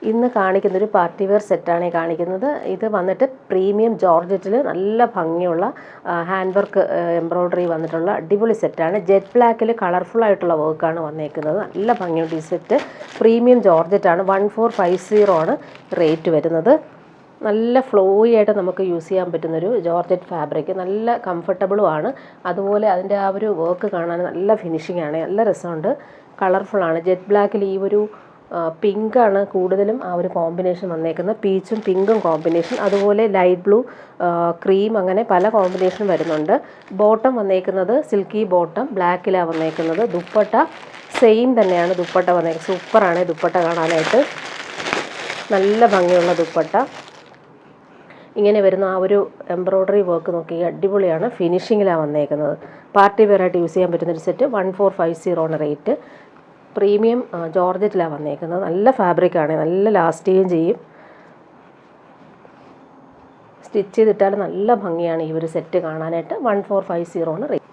ഇന്ന് കാണിക്കുന്നൊരു party wear സെറ്റാണ് കാണിക്കുന്നത്. ഇത് വന്നിട്ട് പ്രീമിയം ജോർജറ്റിൽ നല്ല ഭംഗിയുള്ള ഹാൻഡ് വർക്ക് എംബ്രോയ്ഡറി വന്നിട്ടുള്ള അടിപൊളി സെറ്റാണ്. ജെറ്റ് ബ്ലാക്കിൽ കളർഫുൾ ആയിട്ടുള്ള വർക്കാണ് വന്നേക്കുന്നത്. നല്ല ഭംഗിയുണ്ട് ഈ സെറ്റ്. പ്രീമിയം ജോർജറ്റാണ്. 1450 ആണ് റേറ്റ് വരുന്നത്. നല്ല ഫ്ലോയി ആയിട്ട് നമുക്ക് യൂസ് ചെയ്യാൻ പറ്റുന്നൊരു ജോർജറ്റ് ഫാബ്രിക്, നല്ല കംഫർട്ടബിളുമാണ്. അതുപോലെ അതിൻ്റെ ആ ഒരു വർക്ക് കാണാൻ നല്ല ഫിനിഷിംഗ് ആണ്, നല്ല രസമുണ്ട്, കളർഫുള്ളാണ്. ജെറ്റ് ബ്ലാക്കിൽ ഈ ഒരു പിങ്കാണ് കൂടുതലും ആ ഒരു കോമ്പിനേഷൻ വന്നേക്കുന്നത്. പീച്ചും പിങ്കും കോമ്പിനേഷൻ, അതുപോലെ ലൈറ്റ് ബ്ലൂ, ക്രീം, അങ്ങനെ പല കോമ്പിനേഷൻ വരുന്നുണ്ട്. ബോട്ടം വന്നേക്കുന്നത് സിൽക്കി ബോട്ടം ബ്ലാക്കിലാണ് വന്നേക്കുന്നത്. ദുപ്പട്ട സെയിം തന്നെയാണ് ദുപ്പട്ട വന്നേക്കുന്നത്. സൂപ്പറാണ് ദുപ്പട്ട കാണാനായിട്ട്, നല്ല ഭംഗിയുള്ള ദുപ്പട്ട. ഇങ്ങനെ വരുന്ന ആ ഒരു എംബ്രോയ്ഡറി വർക്ക് നോക്കി അടിപൊളിയാണ്, ഫിനിഷിങ്ങിലാണ് വന്നേക്കുന്നത്. പാർട്ടി വെയറായിട്ട് യൂസ് ചെയ്യാൻ പറ്റുന്നൊരു സെറ്റ്. 1450 ആണ് റേറ്റ്. പ്രീമിയം ജോർജറ്റിലാണ് വന്നേക്കുന്നത്. നല്ല ഫാബ്രിക്കാണ്, നല്ല ലാസ്റ്റ് ചെയ്യും. സ്റ്റിച്ച് ചെയ്തിട്ടാൽ നല്ല ഭംഗിയാണ് ഈ ഒരു സെറ്റ് കാണാനായിട്ട്. 1450 ആണ് റേറ്റ്.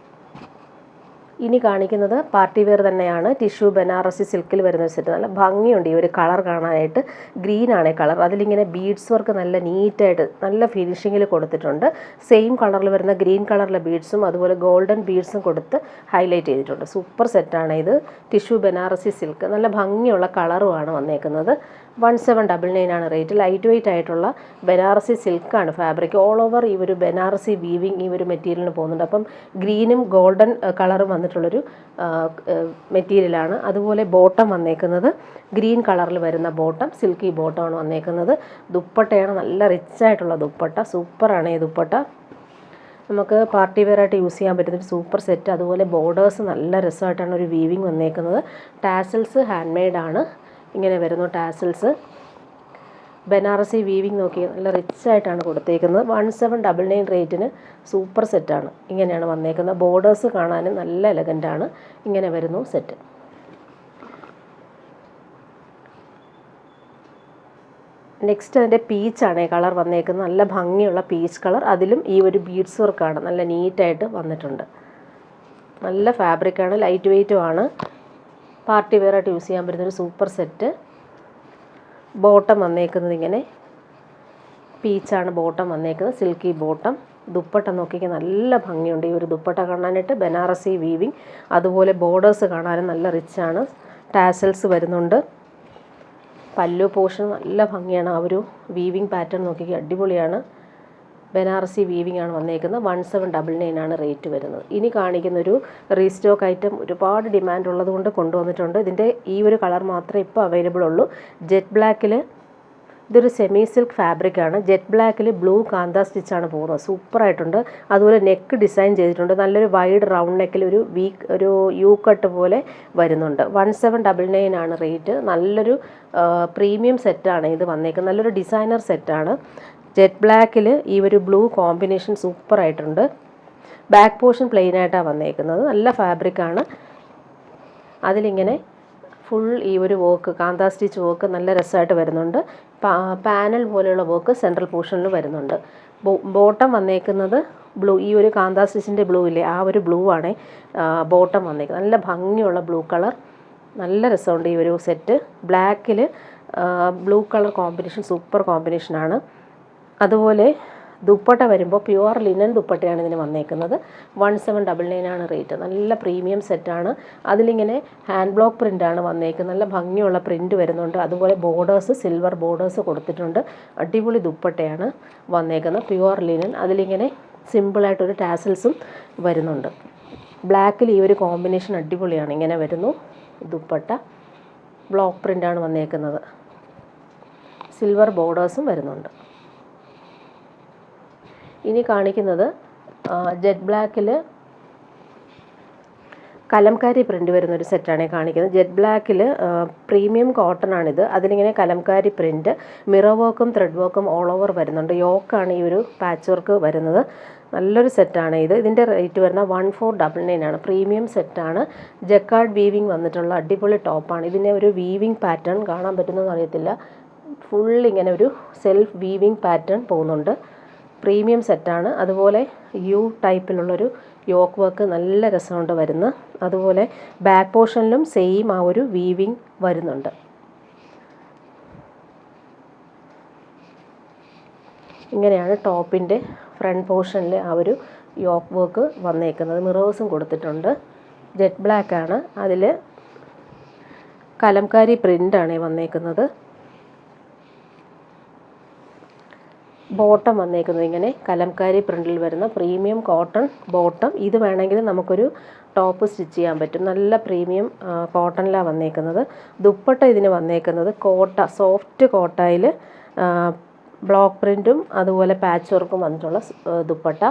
ഇനി കാണിക്കുന്നത് പാർട്ടി വെയർ തന്നെയാണ്. ടിഷ്യൂ ബനാറസി സിൽക്കിൽ വരുന്ന സെറ്റ്. നല്ല ഭംഗിയുണ്ട് ഈ ഒരു കളർ കാണാനായിട്ട്. ഗ്രീനാണ് കളർ. അതിലിങ്ങനെ ബീഡ്സ് വർക്ക് നല്ല നീറ്റായിട്ട് നല്ല ഫിനിഷിങ്ങിൽ കൊടുത്തിട്ടുണ്ട്. സെയിം കളറിൽ വരുന്ന ഗ്രീൻ കളറിലെ ബീഡ്സും അതുപോലെ ഗോൾഡൻ ബീഡ്സും കൊടുത്ത് ഹൈലൈറ്റ് ചെയ്തിട്ടുണ്ട്. സൂപ്പർ സെറ്റാണ് ഇത്. ടിഷ്യൂ ബനാറസി സിൽക്ക്, നല്ല ഭംഗിയുള്ള കളറുമാണ് വന്നേക്കുന്നത്. 1799 ആണ് റേറ്റ്. ലൈറ്റ് വെയിറ്റ് ആയിട്ടുള്ള ബനാറസി സിൽക്കാണ് ഫാബ്രിക്. ഓൾ ഓവർ ഈ ഒരു ബനാറസി വീവിങ് ഈ ഒരു മെറ്റീരിയലിന് പോകുന്നുണ്ട്. അപ്പം ഗ്രീനും ഗോൾഡൻ കളറും വന്നിട്ടുള്ളൊരു മെറ്റീരിയലാണ്. അതുപോലെ ബോട്ടം വന്നേക്കുന്നത് ഗ്രീൻ കളറിൽ വരുന്ന ബോട്ടം, സിൽക്കി ബോട്ടമാണ് വന്നേക്കുന്നത്. ദുപ്പട്ടയാണ് നല്ല റിച്ച് ആയിട്ടുള്ള ദുപ്പട്ട. സൂപ്പറാണ് ഈ ദുപ്പട്ട. നമുക്ക് പാർട്ടി വെയറായിട്ട് യൂസ് ചെയ്യാൻ പറ്റുന്നൊരു സൂപ്പർ സെറ്റ്. അതുപോലെ ബോർഡേഴ്സ് നല്ല രസമായിട്ടാണ് ഒരു വീവിങ് വന്നേക്കുന്നത്. ടാസൽസ് ഹാൻഡ് മെയ്ഡാണ്. ഇങ്ങനെ വരുന്നു ടാസൽസ്. ബനാറസി വീവിങ് നോക്കി നല്ല റിച്ച് ആയിട്ടാണ് കൊടുത്തേക്കുന്നത്. 1799 റേറ്റിന് സൂപ്പർ സെറ്റാണ്. ഇങ്ങനെയാണ് വന്നേക്കുന്നത്. ബോർഡേഴ്സ് കാണാനും നല്ല എലഗൻ്റാണ്. ഇങ്ങനെ വരുന്നു സെറ്റ്. നെക്സ്റ്റ് അതിൻ്റെ പീച്ചാണ് കളർ വന്നേക്കുന്നത്. നല്ല ഭംഗിയുള്ള പീച്ച് കളർ. അതിലും ഈ ഒരു ബീഡ്സ് വർക്കാണ് നല്ല നീറ്റായിട്ട് വന്നിട്ടുണ്ട്. നല്ല ഫാബ്രിക്കാണ്, ലൈറ്റ് വെയ്റ്റുമാണ്. പാർട്ടി വെയറായിട്ട് യൂസ് ചെയ്യാൻ പറ്റുന്നൊരു സൂപ്പർ സെറ്റ്. ബോട്ടം വന്നേക്കുന്നത് ഇങ്ങനെ പീച്ചാണ് ബോട്ടം വന്നേക്കുന്നത്, സിൽക്കി ബോട്ടം. ദുപ്പട്ട നോക്കിക്കാൻ നല്ല ഭംഗിയുണ്ട് ഈ ഒരു ദുപ്പട്ട കാണാനായിട്ട്. ബനാറസി വീവിങ്, അതുപോലെ ബോർഡേഴ്സ് കാണാനും നല്ല റിച്ചാണ്. ടാസൽസ് വരുന്നുണ്ട്. പല്ലു പോർഷൻ നല്ല ഭംഗിയാണ്. ആ ഒരു വീവിങ് പാറ്റേൺ നോക്കിക്കാൻ അടിപൊളിയാണ്. ബനാറസി വീവിങ് ആണ് വന്നേക്കുന്നത്. 1799 ആണ് റേറ്റ് വരുന്നത്. ഇനി കാണിക്കുന്നൊരു റീസ്റ്റോക്ക് ഐറ്റം ഒരുപാട് ഡിമാൻഡ് ഉള്ളതുകൊണ്ട് കൊണ്ടുവന്നിട്ടുണ്ട്. ഇതിൻ്റെ ഈ ഒരു കളർ മാത്രമേ ഇപ്പോൾ അവൈലബിൾ ഉള്ളൂ. ജെറ്റ് ബ്ലാക്കിൽ, ഇതൊരു സെമി സിൽക്ക് ഫാബ്രിക്കാണ്. ജെറ്റ് ബ്ലാക്കിൽ ബ്ലൂ കാന്ത സ്റ്റിച്ചാണ് പോകുന്നത്. സൂപ്പറായിട്ടുണ്ട്. അതുപോലെ നെക്ക് ഡിസൈൻ ചെയ്തിട്ടുണ്ട്. നല്ലൊരു വൈഡ് റൗണ്ട് നെക്കിൽ ഒരു യു കട്ട് പോലെ വരുന്നുണ്ട്. 1799 ആണ് റേറ്റ്. നല്ലൊരു പ്രീമിയം സെറ്റാണ് ഇത് വന്നേക്കുന്നത്. നല്ലൊരു ഡിസൈനർ സെറ്റാണ്. ജെറ്റ് ബ്ലാക്കിൽ ഈ ഒരു ബ്ലൂ കോമ്പിനേഷൻ സൂപ്പറായിട്ടുണ്ട്. ബാക്ക് പോർഷൻ പ്ലെയിൻ ആയിട്ടാണ് വന്നേക്കുന്നത്. നല്ല ഫാബ്രിക്കാണ്. അതിലിങ്ങനെ ഫുൾ ഈ ഒരു വർക്ക്, കാന്ത സ്റ്റിച്ച് വർക്ക് നല്ല രസമായിട്ട് വരുന്നുണ്ട്. പാനൽ പോലെയുള്ള വർക്ക് സെൻട്രൽ പോർഷനിൽ വരുന്നുണ്ട്. ബോട്ടം വന്നേക്കുന്നത് ബ്ലൂ, ഈ ഒരു കാന്ത സ്റ്റിച്ചിൻ്റെ ബ്ലൂ ഇല്ലേ, ആ ഒരു ബ്ലൂ ആണ് ബോട്ടം വന്നേക്കുന്നത്. നല്ല ഭംഗിയുള്ള ബ്ലൂ കളർ, നല്ല രസമുണ്ട് ഈ ഒരു സെറ്റ്. ബ്ലാക്കിൽ ബ്ലൂ കളർ കോമ്പിനേഷൻ സൂപ്പർ കോമ്പിനേഷനാണ്. അതുപോലെ ദുപ്പട്ട വരുമ്പോൾ പ്യുവർ ലിനൻ ദുപ്പട്ടയാണ് ഇതിന് വന്നേക്കുന്നത്. 1799 ആണ് റേറ്റ്. നല്ല പ്രീമിയം സെറ്റാണ്. അതിലിങ്ങനെ ഹാൻഡ് ബ്ലോക്ക് പ്രിൻ്റാണ് വന്നേക്കുന്നത്. നല്ല ഭംഗിയുള്ള പ്രിൻ്റ് വരുന്നുണ്ട്. അതുപോലെ ബോർഡേഴ്സ് സിൽവർ ബോർഡേഴ്സ് കൊടുത്തിട്ടുണ്ട്. അടിപൊളി ദുപ്പട്ടയാണ് വന്നേക്കുന്നത്, പ്യുവർ ലിനൻ. അതിലിങ്ങനെ സിമ്പിളായിട്ടൊരു ടാസൽസും വരുന്നുണ്ട്. ബ്ലാക്കിൽ ഈ ഒരു കോമ്പിനേഷൻ അടിപൊളിയാണ്. ഇങ്ങനെ വരുന്നു ദുപ്പട്ട. ബ്ലോക്ക് പ്രിൻ്റാണ് വന്നേക്കുന്നത്. സിൽവർ ബോർഡേഴ്സും വരുന്നുണ്ട്. ഇനി കാണിക്കുന്നത് ജെറ്റ് ബ്ലാക്കിൽ കലംകാരി പ്രിൻ്റ് വരുന്നൊരു സെറ്റാണ് കാണിക്കുന്നത്. ജെറ്റ് ബ്ലാക്കിൽ പ്രീമിയം കോട്ടൺ ആണിത്. അതിലിങ്ങനെ കലംകാരി പ്രിൻ്റ്, മിറർ വർക്കും ത്രെഡ് വർക്കും ഓൾ ഓവർ വരുന്നുണ്ട്. യോക്കാണ് ഈ ഒരു പാച്ച് വർക്ക് വരുന്നത്. നല്ലൊരു സെറ്റാണ് ഇത്. ഇതിൻ്റെ റേറ്റ് വരുന്നത് 1499 ആണ്. പ്രീമിയം സെറ്റാണ്. ജക്കാർഡ് വീവിങ് വന്നിട്ടുള്ള അടിപൊളി ടോപ്പാണ്. ഇതിനെ ഒരു വീവിങ് പാറ്റേൺ കാണാൻ പറ്റുന്നതെന്ന് അറിയത്തില്ല. ഫുൾ ഇങ്ങനെ ഒരു സെൽഫ് വീവിങ് പാറ്റേൺ പോകുന്നുണ്ട്. പ്രീമിയം സെറ്റാണ്. അതുപോലെ യു ടൈപ്പിലുള്ളൊരു യോക്ക് വർക്ക് നല്ല രസമുണ്ട് വരുന്നത്. അതുപോലെ ബാക്ക് പോർഷനിലും സെയിം ആ ഒരു വീവിങ് വരുന്നുണ്ട്. ഇങ്ങനെയാണ് ടോപ്പിൻ്റെ ഫ്രണ്ട് പോർഷനിൽ ആ ഒരു യോക്ക് വർക്ക് വന്നേക്കുന്നത്. മിറേഴ്സും കൊടുത്തിട്ടുണ്ട്. ജെറ്റ് ബ്ലാക്ക് ആണ്. അതിൽ കലംകാരി പ്രിൻ്റാണ് വന്നേക്കുന്നത്. ബോട്ടം വന്നേക്കുന്നത് ഇങ്ങനെ കലംകാരി പ്രിൻറ്റിൽ വരുന്ന പ്രീമിയം കോട്ടൺ ബോട്ടം. ഇത് വേണമെങ്കിൽ നമുക്കൊരു ടോപ്പ് സ്റ്റിച്ച് ചെയ്യാൻ പറ്റും. നല്ല പ്രീമിയം കോട്ടണിലാണ് വന്നേക്കുന്നത്. ദുപ്പട്ട ഇതിന് വന്നേക്കുന്നത് കോട്ട, സോഫ്റ്റ് കോട്ടയിൽ ബ്ലോക്ക് പ്രിൻറ്റും അതുപോലെ പാച്ച് വർക്കും വന്നിട്ടുള്ള ദുപ്പട്ട.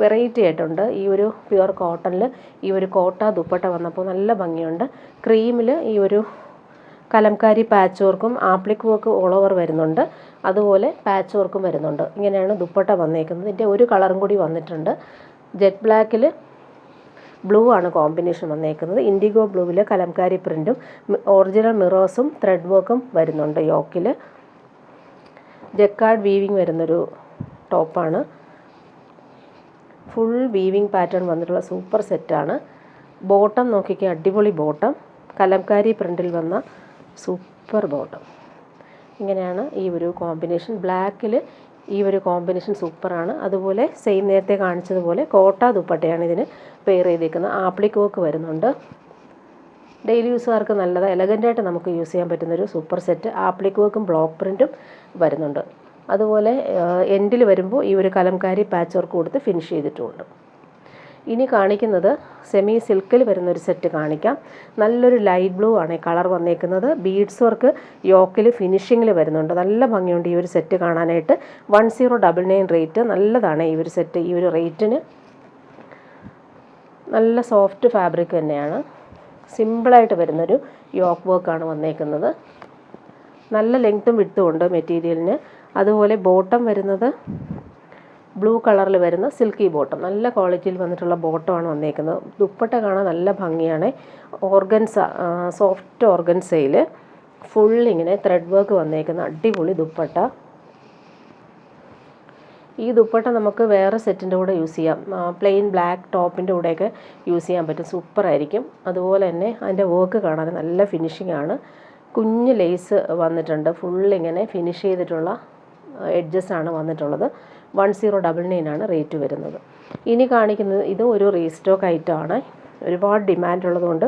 വെറൈറ്റി ആയിട്ടുണ്ട്. ഈ ഒരു പ്യുവർ കോട്ടണിൽ ഈ ഒരു കോട്ട ദുപ്പട്ട വന്നപ്പോൾ നല്ല ഭംഗിയുണ്ട്. ക്രീമിൽ ഈ ഒരു കലംകാരി പാച്ച് വർക്കും ആപ്ലിക് വർക്ക് ഓൾ ഓവർ വരുന്നുണ്ട്. അതുപോലെ പാച്ച് വർക്കും വരുന്നുണ്ട്. ഇങ്ങനെയാണ് ദുപ്പട്ട വന്നേക്കുന്നത്. ഇതിൻ്റെ ഒരു കളറും കൂടി വന്നിട്ടുണ്ട്. ജെറ്റ് ബ്ലാക്കിൽ ബ്ലൂ ആണ് കോമ്പിനേഷൻ വന്നേക്കുന്നത്. ഇൻഡിഗോ ബ്ലൂവിൽ കലംകാരി പ്രിൻറ്റും ഒറിജിനൽ മിറേഴ്സും ത്രെഡ് വർക്കും വരുന്നുണ്ട്. യോക്കിൽ ജക്കാർഡ് വീവിങ് വരുന്നൊരു ടോപ്പാണ്. ഫുൾ വീവിങ് പാറ്റേൺ വന്നിട്ടുള്ള സൂപ്പർ സെറ്റാണ്. ബോട്ടം നോക്കിക്കുക, അടിപൊളി ബോട്ടം. കലംകാരി പ്രിൻറ്റിൽ വന്ന സൂപ്പർ ബോട്ടം. ഇങ്ങനെയാണ് ഈ ഒരു കോമ്പിനേഷൻ. ബ്ലാക്കിൽ ഈ ഒരു കോമ്പിനേഷൻ സൂപ്പറാണ്. അതുപോലെ സെയിം നേരത്തെ കാണിച്ചതുപോലെ കോട്ട ദുപ്പട്ടയാണ് ഇതിന് പെയർ ചെയ്തേക്കുന്നത്. ആപ്ലിക് വർക്ക് വരുന്നുണ്ട്. ഡെയിലി യൂസുകാർക്ക് നല്ലതാണ്, എലഗൻ്റായിട്ട് നമുക്ക് യൂസ് ചെയ്യാൻ പറ്റുന്നൊരു സൂപ്പർ സെറ്റ്. ആപ്ലിക് വർക്കും ബ്ലോക്ക് പ്രിൻറ്റും വരുന്നുണ്ട്. അതുപോലെ എൻഡിൽ വരുമ്പോൾ ഈ ഒരു കലംകാരി പാച്ച് വർക്ക് കൊടുത്ത് ഫിനിഷ് ചെയ്തിട്ടുമുണ്ട്. ഇനി കാണിക്കുന്നത് സെമി സിൽക്കിൽ വരുന്നൊരു സെറ്റ് കാണിക്കാം. നല്ലൊരു ലൈറ്റ് ബ്ലൂ ആണ് കളർ വന്നേക്കുന്നത്. ബീഡ്സ് വർക്ക് യോക്കിൽ ഫിനിഷിങ്ങിൽ വരുന്നുണ്ട്. നല്ല ഭംഗിയുണ്ട് ഈ ഒരു സെറ്റ് കാണാനായിട്ട്. 1099 റേറ്റ്. നല്ലതാണ് ഈ ഒരു സെറ്റ്. ഈ ഒരു റേറ്റിന് നല്ല സോഫ്റ്റ് ഫാബ്രിക് തന്നെയാണ്. സിമ്പിളായിട്ട് വരുന്നൊരു യോക്ക് വർക്കാണ് വന്നേക്കുന്നത്. നല്ല ലെങ്ത്തും വിഡ്ത്തും ഉണ്ട് മെറ്റീരിയലിന്. അതുപോലെ ബോട്ടം വരുന്നത് ബ്ലൂ കളറിൽ വരുന്ന സിൽക്കി ബോട്ടം. നല്ല ക്വാളിറ്റിയിൽ വന്നിട്ടുള്ള ബോട്ടമാണ് വന്നേക്കുന്നത്. ദുപ്പട്ട കാണാൻ നല്ല ഭംഗിയാണ്. ഓർഗൻസ, സോഫ്റ്റ് ഓർഗൻസയിൽ ഫുൾ ഇങ്ങനെ ത്രെഡ് വർക്ക് വന്നേക്കുന്ന അടിപൊളി ദുപ്പട്ട. ഈ ദുപ്പട്ട നമുക്ക് വേറെ സെറ്റിൻ്റെ കൂടെ യൂസ് ചെയ്യാം. പ്ലെയിൻ ബ്ലാക്ക് ടോപ്പിൻ്റെ കൂടെയൊക്കെ യൂസ് ചെയ്യാൻ പറ്റും. സൂപ്പറായിരിക്കും. അതുപോലെ തന്നെ അതിൻ്റെ വർക്ക് കാണാൻ നല്ല ഫിനിഷിംഗ് ആണ്. കുഞ്ഞ് ലേസ് വന്നിട്ടുണ്ട്. ഫുള്ളിങ്ങനെ ഫിനിഷ് ചെയ്തിട്ടുള്ള എഡ്ജസ് ആണ് വന്നിട്ടുള്ളത്. 1099 ആണ് റേറ്റ് വരുന്നത്. ഇനി കാണിക്കുന്നത് ഇത് ഒരു റീസ്റ്റോക്ക് ഐറ്റം ആണ്. ഒരുപാട് ഡിമാൻഡ് ഉള്ളതുകൊണ്ട്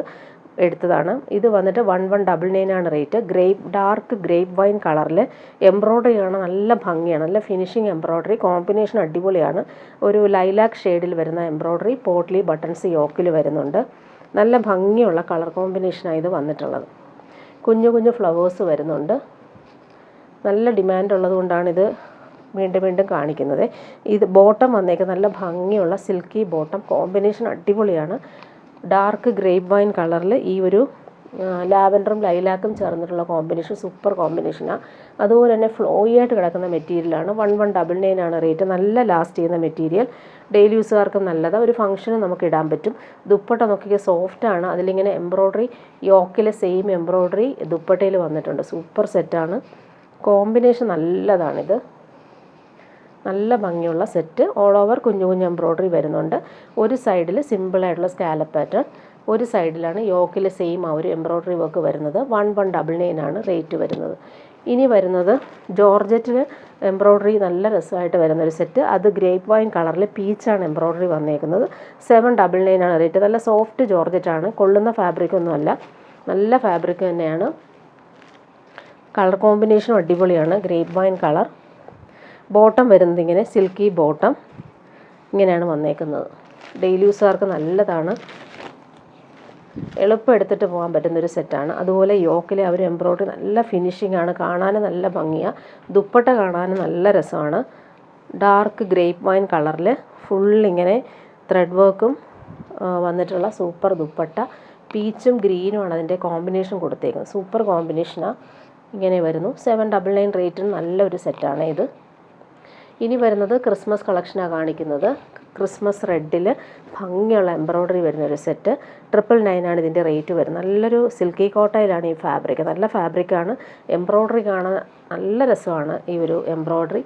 എടുത്തതാണ്. ഇത് വന്നിട്ട് 1199 ആണ് റേറ്റ്. ഡാർക്ക് ഗ്രേപ്പ് വൈൻ കളറിൽ എംബ്രോയ്ഡറി ആണ്. നല്ല ഭംഗിയാണ്. നല്ല ഫിനിഷിങ് എംബ്രോയ്ഡറി. കോമ്പിനേഷൻ അടിപൊളിയാണ്. ഒരു ലൈലാക്ക് ഷെയ്ഡിൽ വരുന്ന എംബ്രോയ്ഡറി. പോട്ട്ലി ബട്ടൺസ് യോക്കിൽ വരുന്നുണ്ട്. നല്ല ഭംഗിയുള്ള കളർ കോമ്പിനേഷനാണ് ഇത് വന്നിട്ടുള്ളത്. കുഞ്ഞു കുഞ്ഞു ഫ്ലവേഴ്സ് വരുന്നുണ്ട്. നല്ല ഡിമാൻഡ് ഉള്ളതുകൊണ്ടാണിത് വീണ്ടും വീണ്ടും കാണിക്കുന്നത്. ഇത് ബോട്ടം വന്നേക്കുന്നത് നല്ല ഭംഗിയുള്ള സിൽക്കി ബോട്ടം. കോമ്പിനേഷൻ അടിപൊളിയാണ്. ഡാർക്ക് ഗ്രേപ്പ് വൈൻ കളറിൽ ഈ ഒരു ലാവൻഡറും ലൈലാക്കും ചേർന്നിട്ടുള്ള കോമ്പിനേഷൻ സൂപ്പർ കോമ്പിനേഷനാണ്. അതുപോലെ തന്നെ ഫ്ലോയി ആയിട്ട് കിടക്കുന്ന മെറ്റീരിയലാണ്. 1199 ആണ് റേറ്റ്. നല്ല ലാസ്റ്റ് ചെയ്യുന്ന മെറ്റീരിയൽ. ഡെയിലി യൂസുകാർക്കും നല്ലതാണ്. ഒരു ഫംഗ്ഷന് നമുക്ക് ഇടാൻ പറ്റും. ദുപ്പട്ട നോക്കിയാൽ സോഫ്റ്റാണ്. അതിലിങ്ങനെ എംബ്രോയ്ഡറി യോക്കിലെ സെയിം എംബ്രോയ്ഡറി ദുപ്പട്ടയിൽ വന്നിട്ടുണ്ട്. സൂപ്പർ സെറ്റാണ്. കോമ്പിനേഷൻ നല്ലതാണിത്. നല്ല ഭംഗിയുള്ള സെറ്റ്. ഓൾ ഓവർ കുഞ്ഞു കുഞ്ഞു എംബ്രോയ്ഡറി വരുന്നുണ്ട്. ഒരു സൈഡിൽ സിമ്പിളായിട്ടുള്ള സ്കാലപ്പ് പാറ്റേൺ, ഒരു സൈഡിലാണ് യോക്കിൽ സെയിം ആ ഒരു എംബ്രോയ്ഡറി വർക്ക് വരുന്നത്. 1199 ആണ് റേറ്റ് വരുന്നത്. ഇനി വരുന്നത് ജോർജറ്റിൽ എംബ്രോയ്ഡറി നല്ല രസമായിട്ട് വരുന്നൊരു സെറ്റ്. അത് ഗ്രേപ്പ് വൈൻ കളറിൽ പീച്ചാണ് എംബ്രോയ്ഡറി വന്നേക്കുന്നത്. 799 ആണ് റേറ്റ്. നല്ല സോഫ്റ്റ് ജോർജറ്റാണ്. കൊള്ളുന്ന ഫാബ്രിക്കൊന്നുമല്ല, നല്ല ഫാബ്രിക് തന്നെയാണ്. കളർ കോമ്പിനേഷനും അടിപൊളിയാണ്. Grape wine colour. ബോട്ടം വരുന്നത് ഇങ്ങനെ സിൽക്കി ബോട്ടം ഇങ്ങനെയാണ് വന്നേക്കുന്നത്. ഡെയിലി യൂസുകാർക്ക് നല്ലതാണ്. എളുപ്പം എടുത്തിട്ട് പോകാൻ പറ്റുന്നൊരു സെറ്റാണ്. അതുപോലെ യോക്കിലെ ആ ഒരു എംബ്രോയ്ഡറി നല്ല ഫിനിഷിംഗ് ആണ്. കാണാൻ നല്ല ഭംഗിയാണ്. ദുപ്പട്ട കാണാൻ നല്ല രസമാണ്. ഡാർക്ക് ഗ്രേപ്പ് വൈൻ കളറിൽ ഫുള്ളിങ്ങനെ ത്രെഡ് വർക്കും വന്നിട്ടുള്ള സൂപ്പർ ദുപ്പട്ട. പീച്ചും ഗ്രീനുമാണ് അതിൻ്റെ കോമ്പിനേഷൻ കൊടുത്തേക്കുന്നത്. സൂപ്പർ കോമ്പിനേഷനാണ്. ഇങ്ങനെ വരുന്നു. 799 റേറ്റിന് നല്ലൊരു സെറ്റാണ് ഇത്. ഇനി വരുന്നത് ക്രിസ്മസ് കളക്ഷനാണ് കാണിക്കുന്നത്. ക്രിസ്മസ് റെഡിൽ ഭംഗിയുള്ള എംബ്രോയ്ഡറി വരുന്നൊരു സെറ്റ്. 999 ആണ് ഇതിൻ്റെ റേറ്റ് വരുന്നത്. നല്ലൊരു സിൽക്കി കോട്ടയിലാണ് ഈ ഫാബ്രിക്. നല്ല ഫാബ്രിക്കാണ്. എംബ്രോയ്ഡറി കാണാൻ നല്ല രസമാണ്. ഈ ഒരു എംബ്രോയ്ഡറി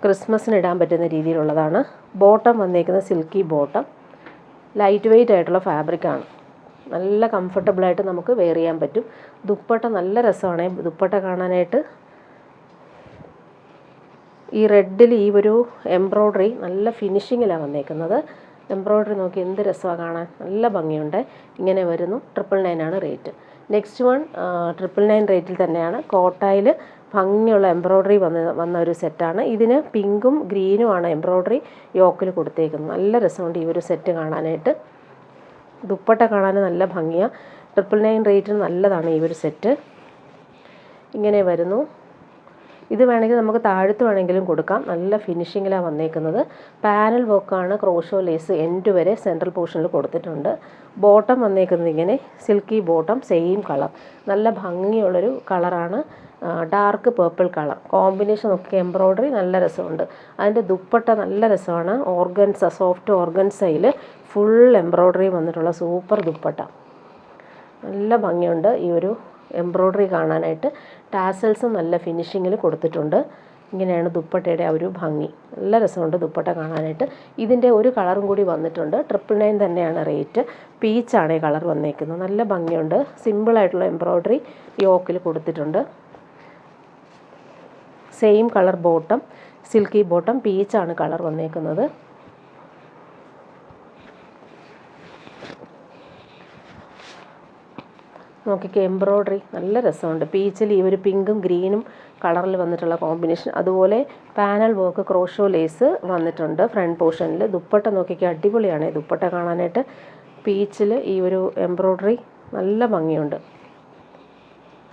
ക്രിസ്മസിന് ഇടാൻ പറ്റുന്ന രീതിയിലുള്ളതാണ്. ബോട്ടം വന്നേക്കുന്നത് സിൽക്കി ബോട്ടം. ലൈറ്റ് വെയ്റ്റ് ആയിട്ടുള്ള ഫാബ്രിക്കാണ്. നല്ല കംഫർട്ടബിളായിട്ട് നമുക്ക് വെയർ ചെയ്യാൻ പറ്റും. ദുപ്പട്ട നല്ല രസമാണ് ദുപ്പട്ട കാണാനായിട്ട്. ഈ റെഡിൽ ഈ ഒരു എംബ്രോയ്ഡറി നല്ല ഫിനിഷിങ്ങിലാണ് വന്നേക്കുന്നത്. എംബ്രോയ്ഡറി നോക്കി എന്ത് രസമാണ് കാണാൻ, നല്ല ഭംഗിയുണ്ട്. ഇങ്ങനെ വരുന്നു. 999 ആണ് റേറ്റ്. നെക്സ്റ്റ് വൺ 999 റേറ്റിൽ തന്നെയാണ്. കോട്ടായിൽ ഭംഗിയുള്ള എംബ്രോയ്ഡറി വന്ന ഒരു സെറ്റാണ്. ഇതിന് പിങ്കും ഗ്രീനുമാണ് എംബ്രോയ്ഡറി യോക്കിൽ കൊടുത്തേക്കുന്നത്. നല്ല രസമുണ്ട് ഈ ഒരു സെറ്റ് കാണാനായിട്ട്. ദുപ്പട്ട കാണാൻ നല്ല ഭംഗിയാണ്. 999 റേറ്റിന് നല്ലതാണ് ഈ ഒരു സെറ്റ്. ഇങ്ങനെ വരുന്നു. ഇത് വേണമെങ്കിൽ നമുക്ക് താഴത്ത് വേണമെങ്കിലും കൊടുക്കാം. നല്ല ഫിനിഷിങ്ങിലാണ് വന്നേക്കുന്നത്. പാനൽ വർക്കാണ്. ക്രോഷോ ലേസ് എൻഡ് വരെ സെൻട്രൽ പോർഷനിൽ കൊടുത്തിട്ടുണ്ട്. ബോട്ടം വന്നേക്കുന്നത് ഇങ്ങനെ സിൽക്കി ബോട്ടം, സെയിം കളർ, നല്ല ഭംഗിയുള്ളൊരു കളറാണ്. ഡാർക്ക് പേർപ്പിൾ കളർ കോമ്പിനേഷൻ ഒക്കെ. എംബ്രോയ്ഡറി നല്ല രസമുണ്ട്. അതിൻ്റെ ദുപ്പട്ട നല്ല രസമാണ്. ഓർഗൻസ, സോഫ്റ്റ് ഓർഗൻസയിൽ ഫുൾ എംബ്രോയ്ഡറി വന്നിട്ടുള്ള സൂപ്പർ ദുപ്പട്ട. നല്ല ഭംഗിയുണ്ട് ഈ ഒരു എംബ്രോയ്ഡറി കാണാനായിട്ട്. ടാസൽസും നല്ല ഫിനിഷിങ്ങിൽ കൊടുത്തിട്ടുണ്ട്. ഇങ്ങനെയാണ് ദുപ്പട്ടയുടെ ആ ഒരു ഭംഗി. നല്ല രസമുണ്ട് ദുപ്പട്ട കാണാനായിട്ട്. ഇതിൻ്റെ ഒരു കളറും കൂടി വന്നിട്ടുണ്ട്. 999 തന്നെയാണ് റേറ്റ്. പീച്ചാണ് ഈ കളർ വന്നേക്കുന്നത്. നല്ല ഭംഗിയുണ്ട്. സിമ്പിളായിട്ടുള്ള എംബ്രോയ്ഡറി യോക്കിൽ കൊടുത്തിട്ടുണ്ട്. Same colour bottom, silky bottom, പീച്ചാണ് കളർ വന്നേക്കുന്നത്. നോക്കിക്കേ, എംബ്രോയ്ഡറി നല്ല രസമുണ്ട്. പീച്ചിൽ ഈ ഒരു പിങ്കും ഗ്രീനും കളറിൽ വന്നിട്ടുള്ള കോമ്പിനേഷൻ. അതുപോലെ പാനൽ വർക്ക് ക്രോഷോ ലേസ് വന്നിട്ടുണ്ട് ഫ്രണ്ട് പോർഷനിൽ. ദുപ്പട്ട നോക്കിക്കേ, അടിപൊളിയാണ് ദുപ്പട്ട കാണാനായിട്ട്. പീച്ചിൽ ഈ ഒരു എംബ്രോയ്ഡറി നല്ല ഭംഗിയുണ്ട്.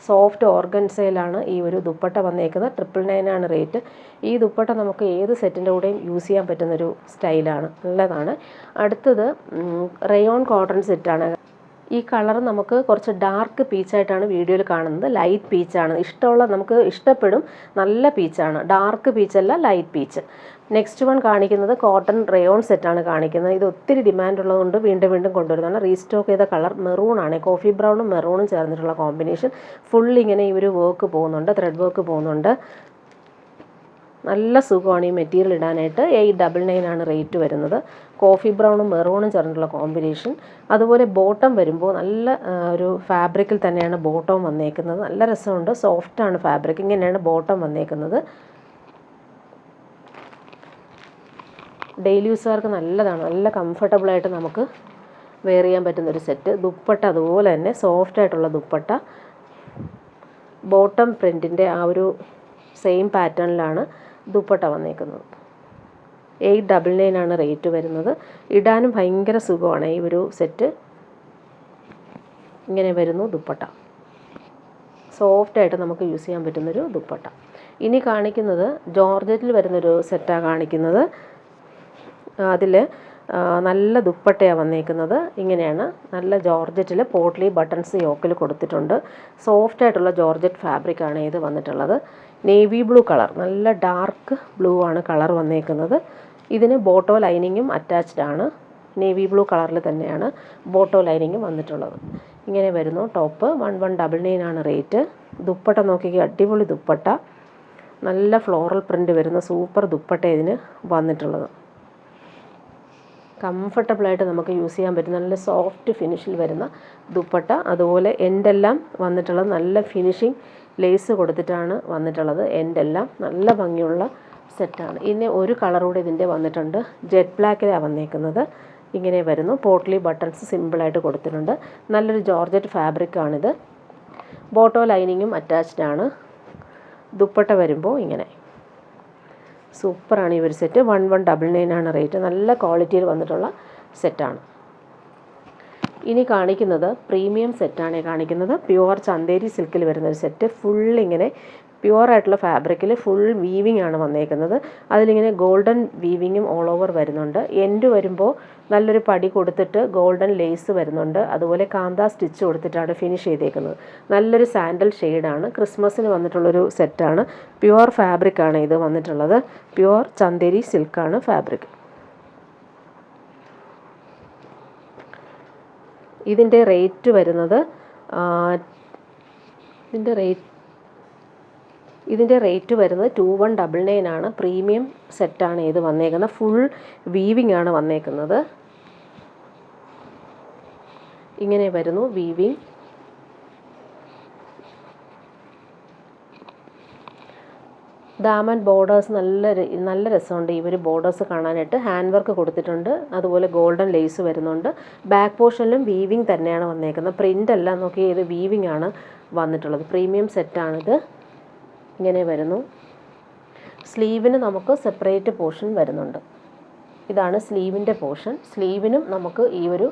സോഫ്റ്റ് ഓർഗൻസയിലാണ് ഈ ഒരു ദുപ്പട്ട വന്നേക്കുന്നത്. 999 ആണ് റേറ്റ്. ഈ ദുപ്പട്ട നമുക്ക് ഏത് സെറ്റിൻ്റെ കൂടെയും യൂസ് ചെയ്യാൻ പറ്റുന്നൊരു സ്റ്റൈലാണ്, നല്ലതാണ്. അടുത്തത് റയോൺ കോട്ടൺ സെറ്റാണ്. ഈ കളർ നമുക്ക് കുറച്ച് ഡാർക്ക് പീച്ചായിട്ടാണ് വീഡിയോയിൽ കാണുന്നത്. ലൈറ്റ് പീച്ചാണ്. നമുക്ക് ഇഷ്ടപ്പെടും. നല്ല പീച്ചാണ്. ഡാർക്ക് പീച്ചല്ല, ലൈറ്റ് പീച്ച്. നെക്സ്റ്റ് വൺ കാണിക്കുന്നത് കോട്ടൺ റയോൺ സെറ്റാണ് കാണിക്കുന്നത്. ഇത് ഒത്തിരി ഡിമാൻഡ് ഉള്ളതുകൊണ്ട് വീണ്ടും വീണ്ടും കൊണ്ടുവരുന്നതാണ്. റീസ്റ്റോക്ക് ചെയ്ത കളർ മെറൂണാണ്. കോഫി ബ്രൗണും മെറൂണും ചേർന്നിട്ടുള്ള കോമ്പിനേഷൻ. ഫുൾ ഇങ്ങനെ ഈ ഒരു വർക്ക് പോകുന്നുണ്ട്, ത്രെഡ് വർക്ക് പോകുന്നുണ്ട്. നല്ല സുഖമാണ് ഈ മെറ്റീരിയൽ ഇടാനായിട്ട്. 899 ആണ് റേറ്റ് വരുന്നത്. കോഫി ബ്രൗണും മെറൂണും ചേർന്നിട്ടുള്ള കോമ്പിനേഷൻ. അതുപോലെ ബോട്ടം വരുമ്പോൾ നല്ല ഒരു ഫാബ്രിക്കിൽ തന്നെയാണ് ബോട്ടം വന്നേക്കുന്നത്. നല്ല രസമുണ്ട്. സോഫ്റ്റാണ് ഫാബ്രിക്. ഇങ്ങനെയാണ് ബോട്ടം വന്നേക്കുന്നത്. ഡെയിലി യൂസുകാർക്ക് നല്ലതാണ്. നല്ല കംഫർട്ടബിളായിട്ട് നമുക്ക് വെയർ ചെയ്യാൻ പറ്റുന്നൊരു സെറ്റ്. ദുപ്പട്ട അതുപോലെ തന്നെ സോഫ്റ്റായിട്ടുള്ള ദുപ്പട്ട. ബോട്ടം പ്രിൻറ്റിൻ്റെ ആ ഒരു സെയിം പാറ്റേണിലാണ് ദുപ്പട്ട വന്നേക്കുന്നത്. 899 ആണ് റേറ്റ് വരുന്നത്. ഇടാനും ഭയങ്കര സുഖമാണ് ഈ ഒരു സെറ്റ്. ഇങ്ങനെ വരുന്നു ദുപ്പട്ട. സോഫ്റ്റായിട്ട് നമുക്ക് യൂസ് ചെയ്യാൻ പറ്റുന്നൊരു ദുപ്പട്ട. ഇനി കാണിക്കുന്നത് ജോർജറ്റിൽ വരുന്നൊരു സെറ്റാണ് കാണിക്കുന്നത്. അതിൽ നല്ല ദുപ്പട്ടയാണ് വന്നേക്കുന്നത്. ഇങ്ങനെയാണ് നല്ല ജോർജറ്റിൽ പോട്ട്ലി ബട്ടൺസ് യോക്കിൽ കൊടുത്തിട്ടുണ്ട്. സോഫ്റ്റായിട്ടുള്ള ജോർജറ്റ് ഫാബ്രിക്കാണ് ഇത് വന്നിട്ടുള്ളത്. നേവി ബ്ലൂ കളർ, നല്ല ഡാർക്ക് ബ്ലൂ ആണ് കളർ വന്നേക്കുന്നത്. ഇതിന് ബോട്ടോ ലൈനിങ്ങും അറ്റാച്ച്ഡ് ആണ്. നേവി ബ്ലൂ കളറിൽ തന്നെയാണ് ബോട്ടോ ലൈനിങ്ങും വന്നിട്ടുള്ളത്. ഇങ്ങനെ വരുന്നു ടോപ്പ്. 1199 ആണ് റേറ്റ്. ദുപ്പട്ട നോക്കിക്കുക, അടിപൊളി ദുപ്പട്ട. നല്ല ഫ്ലോറൽ പ്രിൻ്റ് വരുന്ന സൂപ്പർ ദുപ്പട്ട ഇതിന് വന്നിട്ടുള്ളത്. കംഫർട്ടബിളായിട്ട് നമുക്ക് യൂസ് ചെയ്യാൻ പറ്റുന്ന നല്ല സോഫ്റ്റ് ഫിനിഷിൽ വരുന്ന ദുപ്പട്ട. അതുപോലെ എൻഡെല്ലാം വന്നിട്ടുള്ളത് നല്ല ഫിനിഷിങ് ലേസ് കൊടുത്തിട്ടാണ് വന്നിട്ടുള്ളത്. എൻഡെല്ലാം നല്ല ഭംഗിയുള്ള സെറ്റാണ്. ഇനി ഒരു കളർ കൂടെ ഇതിൻ്റെ വന്നിട്ടുണ്ട്. ജെറ്റ് ബ്ലാക്കിലാണ് വന്നേക്കുന്നത്. ഇങ്ങനെ വരുന്നു. പോട്ട്ലി ബട്ടൺസ് സിമ്പിളായിട്ട് കൊടുത്തിട്ടുണ്ട്. നല്ലൊരു ജോർജറ്റ് ഫാബ്രിക്കാണിത്. ബോട്ടോ ലൈനിങ്ങും അറ്റാച്ച്ഡ് ആണ്. ദുപ്പട്ട വരുമ്പോൾ ഇങ്ങനെ സൂപ്പറാണ് ഈ ഒരു സെറ്റ്. 1199 ആണ് റേറ്റ്. നല്ല ക്വാളിറ്റിയിൽ വന്നിട്ടുള്ള സെറ്റാണ്. ഇനി കാണിക്കുന്നത് പ്രീമിയം സെറ്റാണ് കാണിക്കുന്നത്. പ്യുവർ ചന്തേരി സിൽക്കിൽ വരുന്നൊരു സെറ്റ്. ഫുൾ ഇങ്ങനെ പ്യുവറായിട്ടുള്ള ഫാബ്രിക്കിൽ ഫുൾ വീവിങ് ആണ് വന്നേക്കുന്നത്. അതിലിങ്ങനെ ഗോൾഡൻ വീവിങ്ങും ഓൾ ഓവർ വരുന്നുണ്ട്. എൻഡ് വരുമ്പോൾ നല്ലൊരു പടി കൊടുത്തിട്ട് ഗോൾഡൻ ലേസ് വരുന്നുണ്ട്. അതുപോലെ കാന്ത സ്റ്റിച്ച് കൊടുത്തിട്ടാണ് ഫിനിഷ് ചെയ്തേക്കുന്നത്. നല്ലൊരു സാൻഡൽ ഷെയ്ഡാണ്. ക്രിസ്മസിന് വന്നിട്ടുള്ളൊരു സെറ്റാണ്. പ്യുവർ ഫാബ്രിക്കാണ് ഇത് വന്നിട്ടുള്ളത്. പ്യുവർ ചന്തേരി സിൽക്കാണ് ഫാബ്രിക്. ഇതിൻ്റെ റേറ്റ് വരുന്നത് ഇതിൻ്റെ റേറ്റ് വരുന്നത് 2199 ആണ്. പ്രീമിയം സെറ്റാണ് ഇത് വന്നേക്കുന്നത്. ഫുൾ വീവിങ് ആണ് വന്നേക്കുന്നത്. ഇങ്ങനെ വരുന്നു വീവിങ്. ദാമൻ ബോർഡേഴ്സ് നല്ല രസമുണ്ട്. ഈ ഒരു ബോർഡേഴ്സ് കാണാനായിട്ട്. ഹാൻഡ് വർക്ക് കൊടുത്തിട്ടുണ്ട്, അതുപോലെ ഗോൾഡൻ ലേസ് വരുന്നുണ്ട്. ബാക്ക് പോർഷനിലും വീവിങ് തന്നെയാണ് വന്നേക്കുന്നത്. പ്രിൻ്റ് അല്ല, നോക്കി ഇത് വീവിങ് ആണ് വന്നിട്ടുള്ളത്. പ്രീമിയം സെറ്റാണിത്. ഇങ്ങനെ വരുന്നു. സ്ലീവിന് നമുക്ക് സെപ്പറേറ്റ് പോർഷൻ വരുന്നുണ്ട്. ഇതാണ് സ്ലീവിൻ്റെ പോർഷൻ. സ്ലീവിനും നമുക്ക് ഈ ഒരു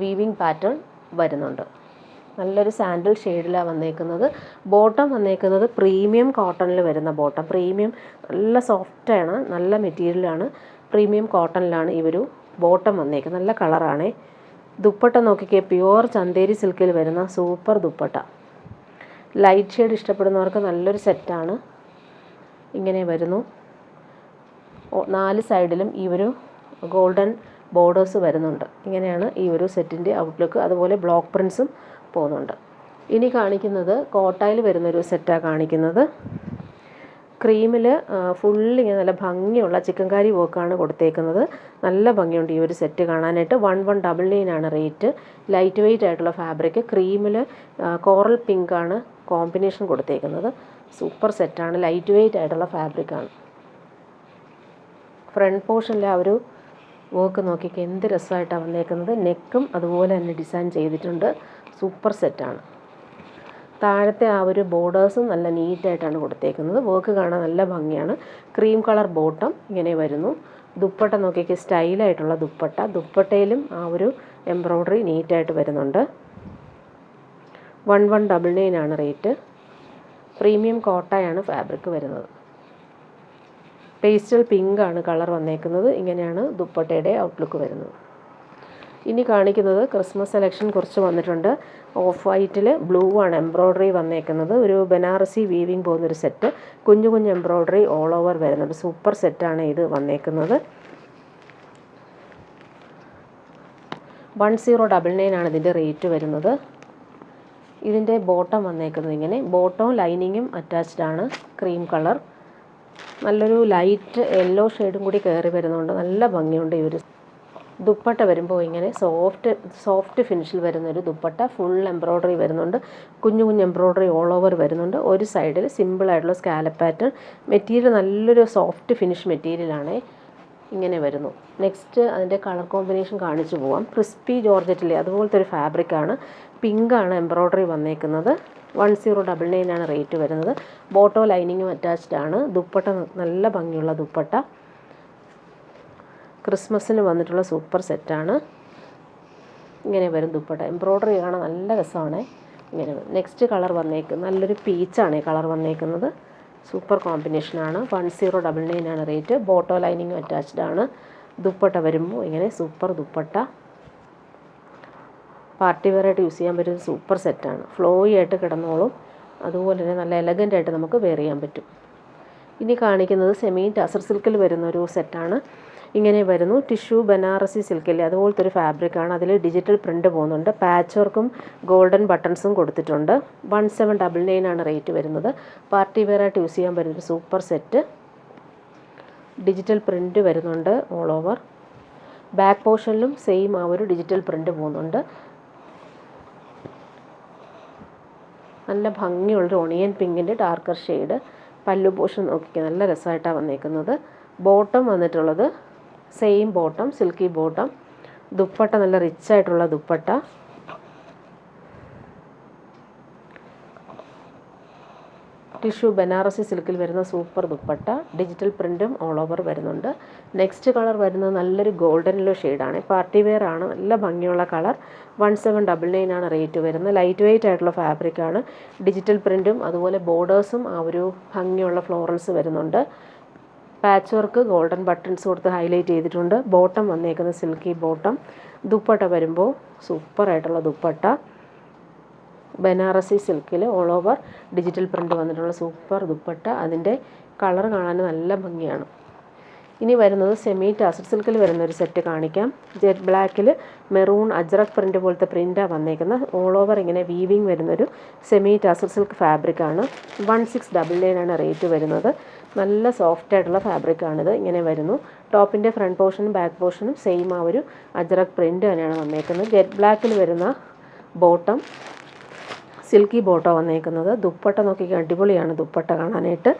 വീവിങ് പാറ്റേൺ വരുന്നുണ്ട്. നല്ലൊരു സാൻഡിൽ ഷെയ്ഡിലാണ് വന്നേക്കുന്നത്. ബോട്ടം വന്നേക്കുന്നത് പ്രീമിയം കോട്ടണിൽ വരുന്ന ബോട്ടം. പ്രീമിയം നല്ല സോഫ്റ്റാണ്, നല്ല മെറ്റീരിയലാണ്. പ്രീമിയം കോട്ടണിലാണ് ഈ ഒരു ബോട്ടം വന്നേക്കുന്നത്. നല്ല കളറാണേ. ദുപ്പട്ട നോക്കിക്കേ, പ്യുവർ ചന്തേരി സിൽക്കിൽ വരുന്ന സൂപ്പർ ദുപ്പട്ട. ലൈറ്റ് ഷെയ്ഡ് ഇഷ്ടപ്പെടുന്നവർക്ക് നല്ലൊരു സെറ്റാണ്. ഇങ്ങനെ വരുന്നു. 4 സൈഡിലും ഈ ഒരു ഗോൾഡൻ ബോർഡേഴ്സ് വരുന്നുണ്ട്. ഇങ്ങനെയാണ് ഈ ഒരു സെറ്റിൻ്റെ ഔട്ട്ലുക്ക്. അതുപോലെ ബ്ലോക്ക് പ്രിൻസും പോകുന്നുണ്ട്. ഇനി കാണിക്കുന്നത് കോട്ടായിൽ വരുന്നൊരു സെറ്റാണ് കാണിക്കുന്നത്. ക്രീമിൽ ഫുള്ളിങ്ങനെ നല്ല ഭംഗിയുള്ള ചിക്കൻകാരി വർക്കാണ് കൊടുത്തേക്കുന്നത്. നല്ല ഭംഗിയുണ്ട് ഈ ഒരു സെറ്റ് കാണാനായിട്ട്. 1199 ആണ് റേറ്റ്. ലൈറ്റ് വെയ്റ്റ് ആയിട്ടുള്ള ഫാബ്രിക്. ക്രീമിൽ കോറൽ പിങ്ക് ആണ് കോമ്പിനേഷൻ കൊടുത്തേക്കുന്നത്. സൂപ്പർ സെറ്റാണ്. ലൈറ്റ് വെയ്റ്റ് ആയിട്ടുള്ള ഫാബ്രിക്കാണ്. ഫ്രണ്ട് പോർഷനിൽ ആ ഒരു വർക്ക് നോക്കിക്ക് എന്ത് രസമായിട്ടാണ് വന്നേക്കുന്നത്. നെക്കും അതുപോലെ തന്നെ ഡിസൈൻ ചെയ്തിട്ടുണ്ട്. സൂപ്പർ സെറ്റാണ്. താഴത്തെ ആ ഒരു ബോർഡേഴ്സും നല്ല നീറ്റായിട്ടാണ് കൊടുത്തേക്കുന്നത്. വർക്ക് കാണാൻ നല്ല ഭംഗിയാണ്. ക്രീം കളർ ബോട്ടം ഇങ്ങനെ വരുന്നു. ദുപ്പട്ട നോക്കിക്ക് സ്റ്റൈലായിട്ടുള്ള ദുപ്പട്ട. ദുപ്പട്ടയിലും ആ ഒരു എംബ്രോയ്ഡറി നീറ്റായിട്ട് വരുന്നുണ്ട്. 1199 ആണ് റേറ്റ്. പ്രീമിയം കോട്ടയാണ് ഫാബ്രിക് വരുന്നത്. പേസ്റ്റൽ പിങ്ക് ആണ് കളർ വന്നേക്കുന്നത്. ഇങ്ങനെയാണ് ദുപ്പട്ടയുടെ ഔട്ട്ലുക്ക് വരുന്നത്. ഇനി കാണിക്കുന്നത് ക്രിസ്മസ് സെലക്ഷൻ കുറച്ച് വന്നിട്ടുണ്ട്. ഓഫ് വൈറ്റിൽ ബ്ലൂ ആണ് എംബ്രോയ്ഡറി വന്നേക്കുന്നത്. ഒരു ബനാറസി വീവിങ് പോകുന്നൊരു സെറ്റ്. കുഞ്ഞു കുഞ്ഞു എംബ്രോയ്ഡറി ഓൾ ഓവർ വരുന്നുണ്ട്. സൂപ്പർ സെറ്റാണ് ഇത് വന്നേക്കുന്നത്. 1099 ആണ് ഇതിൻ്റെ റേറ്റ് വരുന്നത്. ഇതിൻ്റെ ബോട്ടം വന്നേക്കുന്നത് ഇങ്ങനെ. ബോട്ടവും ലൈനിങ്ങും അറ്റാച്ച്ഡ് ആണ്. Cream colour. നല്ലൊരു ലൈറ്റ് യെല്ലോ ഷെയ്ഡും കൂടി കയറി വരുന്നുണ്ട്. നല്ല ഭംഗിയുണ്ട് ഈ ഒരു ദുപ്പട്ട വരുമ്പോൾ ഇങ്ങനെ സോഫ്റ്റ് ഫിനിഷിൽ വരുന്നൊരു ദുപ്പട്ട. ഫുൾ എംബ്രോയ്ഡറി വരുന്നുണ്ട്. കുഞ്ഞു കുഞ്ഞു എംബ്രോയ്ഡറി ഓൾ ഓവർ വരുന്നുണ്ട്. ഒരു സൈഡിൽ സിമ്പിളായിട്ടുള്ള സ്കാലപ്പ് പാറ്റേൺ. മെറ്റീരിയൽ നല്ലൊരു സോഫ്റ്റ് ഫിനിഷ് മെറ്റീരിയലാണ്. ഇങ്ങനെ വരുന്നു. നെക്സ്റ്റ് അതിൻ്റെ കളർ കോമ്പിനേഷൻ കാണിച്ചു പോവാം. ക്രിസ്പി ജോർജറ്റിലെ അതുപോലത്തെ ഒരു ഫാബ്രിക്കാണ്. പിങ്കാണ് എംബ്രോയ്ഡറി വന്നേക്കുന്നത്. 1099 ആണ് റേറ്റ് വരുന്നത്. ബോട്ടോ ലൈനിങ്ങും അറ്റാച്ച്ഡ് ആണ്. ദുപ്പട്ട നല്ല ഭംഗിയുള്ള ദുപ്പട്ട. ക്രിസ്മസിന് വന്നിട്ടുള്ള സൂപ്പർ സെറ്റാണ്. ഇങ്ങനെ വരും ദുപ്പട്ട. എംബ്രോയ്ഡറി കാണാൻ നല്ല രസമാണ്. ഇങ്ങനെ വരും. നെക്സ്റ്റ് കളർ വന്നേക്കുന്നത് നല്ലൊരു പീച്ചാണ് കളർ വന്നേക്കുന്നത്. സൂപ്പർ കോമ്പിനേഷനാണ്. 1099 ആണ് റേറ്റ്. ബോട്ടോ ലൈനിങ്ങും അറ്റാച്ച്ഡ് ആണ്. ദുപ്പട്ട വരുമ്പോൾ ഇങ്ങനെ സൂപ്പർ ദുപ്പട്ട. പാർട്ടി വെയറായിട്ട് യൂസ് ചെയ്യാൻ പറ്റുന്ന സൂപ്പർ സെറ്റാണ്. ഫ്ലോയി ആയിട്ട് കിടന്നോളും. അതുപോലെ തന്നെ നല്ല എലഗൻ്റ് ആയിട്ട് നമുക്ക് വെയർ ചെയ്യാൻ പറ്റും. ഇനി കാണിക്കുന്നത് സെമി ടസർ സിൽക്കിൽ വരുന്നൊരു സെറ്റാണ്. ഇങ്ങനെ വരുന്നു. ടിഷ്യൂ ബനാറസി സിൽക്കില്ലേ അതുപോലത്തെ ഒരു ഫാബ്രിക്കാണ്. അതിൽ ഡിജിറ്റൽ പ്രിൻ്റ് പോകുന്നുണ്ട്. പാച്ച് വർക്കും ഗോൾഡൻ ബട്ടൺസും കൊടുത്തിട്ടുണ്ട്. 1799 ആണ് റേറ്റ് വരുന്നത്. പാർട്ടി വെയറായിട്ട് യൂസ് ചെയ്യാൻ പറ്റുന്ന സൂപ്പർ സെറ്റ്. ഡിജിറ്റൽ പ്രിൻ്റ് വരുന്നുണ്ട് ഓൾ ഓവർ. ബാക്ക് പോർഷനിലും സെയിം ആ ഒരു ഡിജിറ്റൽ പ്രിൻ്റ് പോകുന്നുണ്ട്. നല്ല ഭംഗിയുള്ളൊരു ഒണിയൻ പിങ്കിൻ്റെ ഡാർക്കർ ഷെയ്ഡ്. പല്ലു പോർഷൻ നോക്കിക്കുക നല്ല രസമായിട്ടാണ് വന്നേക്കുന്നത്. ബോട്ടം വന്നിട്ടുള്ളത് same bottom, silky bottom. Dupatta നല്ല റിച്ചായിട്ടുള്ള ദുപ്പട്ട. ടിഷ്യൂ ബനാറസി സിൽക്കിൽ വരുന്ന സൂപ്പർ ദുപ്പട്ട. ഡിജിറ്റൽ പ്രിൻറ്റും ഓൾ ഓവർ വരുന്നുണ്ട്. നെക്സ്റ്റ് കളർ വരുന്നത് നല്ലൊരു ഗോൾഡനിലോ ഷെയ്ഡാണ്. പാർട്ടി വെയർ ആണ്. നല്ല ഭംഗിയുള്ള കളർ. 1799 ആണ് റേറ്റ് വരുന്നത്. ലൈറ്റ് വെയ്റ്റ് ആയിട്ടുള്ള ഫാബ്രിക്കാണ്. ഡിജിറ്റൽ പ്രിൻറ്റും അതുപോലെ ബോർഡേഴ്സും ആ ഒരു ഭംഗിയുള്ള ഫ്ലോറൽസ് വരുന്നുണ്ട്. പാച്ച് വർക്ക് ഗോൾഡൻ ബട്ടൺസ് കൊടുത്ത് ഹൈലൈറ്റ് ചെയ്തിട്ടുണ്ട്. ബോട്ടം വന്നേക്കുന്ന സിൽക്കി ബോട്ടം. ദുപ്പട്ട വരുമ്പോൾ സൂപ്പറായിട്ടുള്ള ദുപ്പട്ട. ബനാറസി സിൽക്കിൽ ഓൾ ഓവർ ഡിജിറ്റൽ പ്രിൻ്റ് വന്നിട്ടുള്ള സൂപ്പർ ദുപ്പട്ട. അതിൻ്റെ കളർ കാണാൻ നല്ല ഭംഗിയാണ്. ഇനി വരുന്നത് സെമി ടസർ സിൽക്കിൽ വരുന്നൊരു സെറ്റ് കാണിക്കാം. ജെറ്റ് ബ്ലാക്കിൽ മെറൂൺ അജ്രക് പ്രിൻ്റ് പോലത്തെ പ്രിൻ്റാണ് വന്നേക്കുന്നത്. ഓൾ ഓവർ ഇങ്ങനെ വീവിങ് വരുന്നൊരു സെമി ടസർ സിൽക്ക് ഫാബ്രിക്കാണ്. 1699 ആണ് റേറ്റ് വരുന്നത്. നല്ല സോഫ്റ്റ് ആയിട്ടുള്ള ഫാബ്രിക്കാണിത്. ഇങ്ങനെ വരുന്നു. ടോപ്പിൻ്റെ ഫ്രണ്ട് പോർഷനും ബാക്ക് പോർഷനും സെയിം ആ ഒരു അജ്രക് പ്രിൻ്റ് തന്നെയാണ് വന്നേക്കുന്നത്. ജെറ്റ് ബ്ലാക്കിൽ വരുന്ന ബോട്ടം, സിൽക്കി ബോട്ടോ വന്നേക്കുന്നത്. ദുപ്പട്ട നോക്കി അടിപൊളിയാണ് ദുപ്പട്ട കാണാനായിട്ട്.